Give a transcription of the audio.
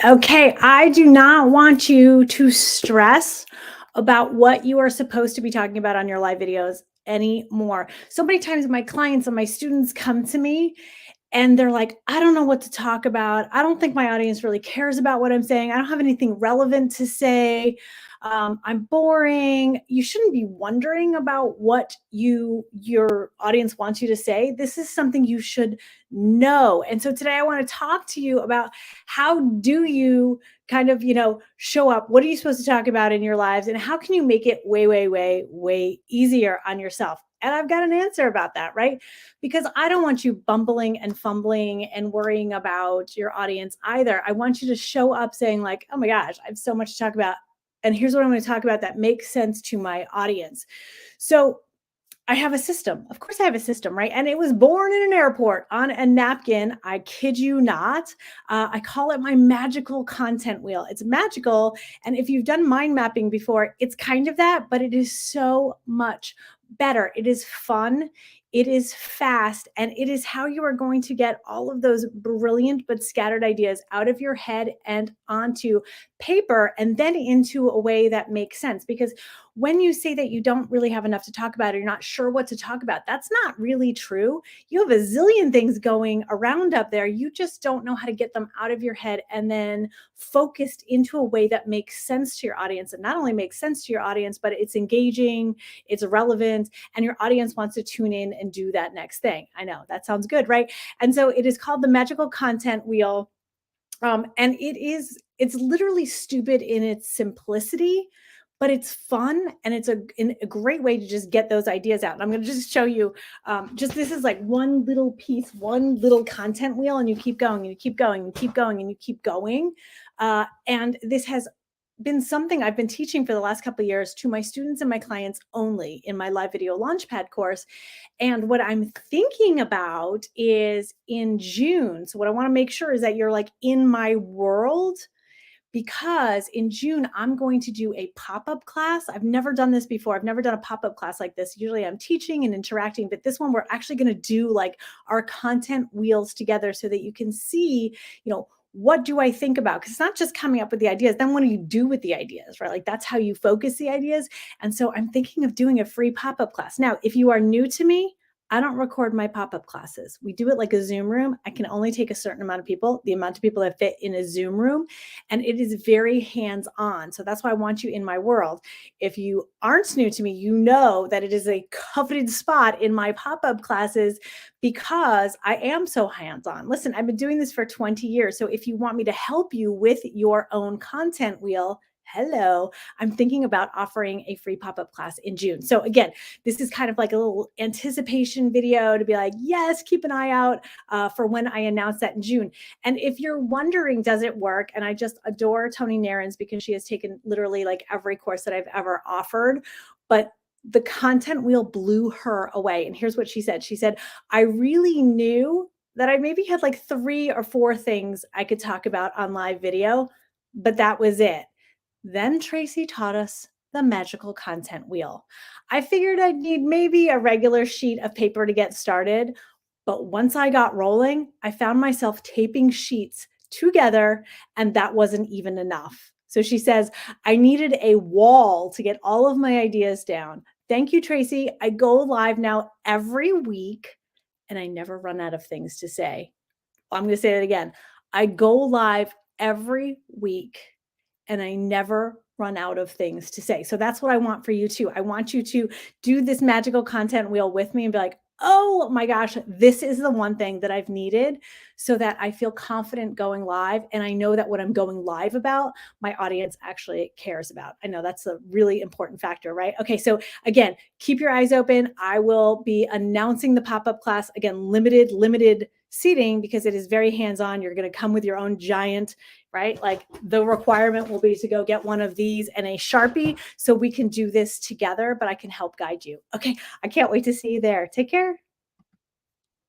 Okay, I do not want you to stress about what you are supposed to be talking about on your live videos anymore. So many times my clients and my students come to me and they're like, I don't know what to talk about. I don't think my audience really cares about what I'm saying. I don't have anything relevant to say. I'm boring. You shouldn't be wondering about what your audience wants you to say. This is something you should know. And so today I want to talk to you about how do you kind of, show up? What are you supposed to talk about in your lives? And how can you make it way, way, way, way easier on yourself? And I've got an answer about that, right? Because I don't want you bumbling and fumbling and worrying about your audience either. I want you to show up saying, like, oh my gosh, I have so much to talk about. And here's what I'm going to talk about that makes sense to my audience. So I have a system. Of course, I have a system, right? And it was born in an airport on a napkin. I kid you not. I call it my magical content wheel. It's magical. And if you've done mind mapping before, it's kind of that, but it is so much better. It is fun. It is fast. And it is how you are going to get all of those brilliant but scattered ideas out of your head and onto paper and then into a way that makes sense. Because when you say that you don't really have enough to talk about or you're not sure what to talk about, that's not really true. You have a zillion things going around up there. You just don't know how to get them out of your head and then focused into a way that makes sense to your audience. And not only makes sense to your audience, but it's engaging, it's relevant, and your audience wants to tune in and do that next thing. I know that sounds good, right? And so it is called the magical content wheel. And it's literally stupid in its simplicity, but it's fun and it's a great way to just get those ideas out. And I'm going to just show you, just this is like one little piece, one little content wheel, and you keep going and you keep going and keep going and you keep going. And this has been something I've been teaching for the last couple of years to my students and my clients only in my live video launchpad course. And what I'm thinking about is in June. So what I want to make sure is that you're like in my world, because in June, I'm going to do a pop-up class. I've never done this before. I've never done a pop-up class like this. Usually I'm teaching and interacting, but this one we're actually going to do like our content wheels together so that you can see, what do I think about? Because it's not just coming up with the ideas. Then what do you do with the ideas, right? Like that's how you focus the ideas. And so I'm thinking of doing a free pop-up class. Now, if you are new to me, I don't record my pop-up classes. We do it like a Zoom room. I can only take a certain amount of people, the amount of people that fit in a Zoom room, and it is very hands-on. So that's why I want you in my world. If you aren't new to me, you know that it is a coveted spot in my pop-up classes because I am so hands-on. Listen, I've been doing this for 20 years. So if you want me to help you with your own content wheel, hello, I'm thinking about offering a free pop-up class in June. So again, this is kind of like a little anticipation video to be like, yes, keep an eye out for when I announce that in June. And if you're wondering, does it work? And I just adore Tony Narins because she has taken literally like every course that I've ever offered. But the content wheel blew her away. And here's what she said. She said, I really knew that I maybe had like 3 or 4 things I could talk about on live video, but that was it. Then Tracy taught us the magical content wheel. I figured I'd need maybe a regular sheet of paper to get started, but once I got rolling, I found myself taping sheets together, and that wasn't even enough. So she says, I needed a wall to get all of my ideas down. Thank you, Tracy. I go live now every week, and I never run out of things to say. I'm going to say it again. I go live every week and I never run out of things to say. So that's what I want for you too. I want you to do this magical content wheel with me and be like, oh my gosh, this is the one thing that I've needed so that I feel confident going live. And I know that what I'm going live about, my audience actually cares about. I know that's a really important factor, right? Okay, so again, keep your eyes open. I will be announcing the pop-up class. Again, limited seating because it is very hands-on. You're going to come with your own giant, right? Like the requirement will be to go get one of these and a Sharpie so we can do this together, but I can help guide you. Okay, I can't wait to see you there. Take care.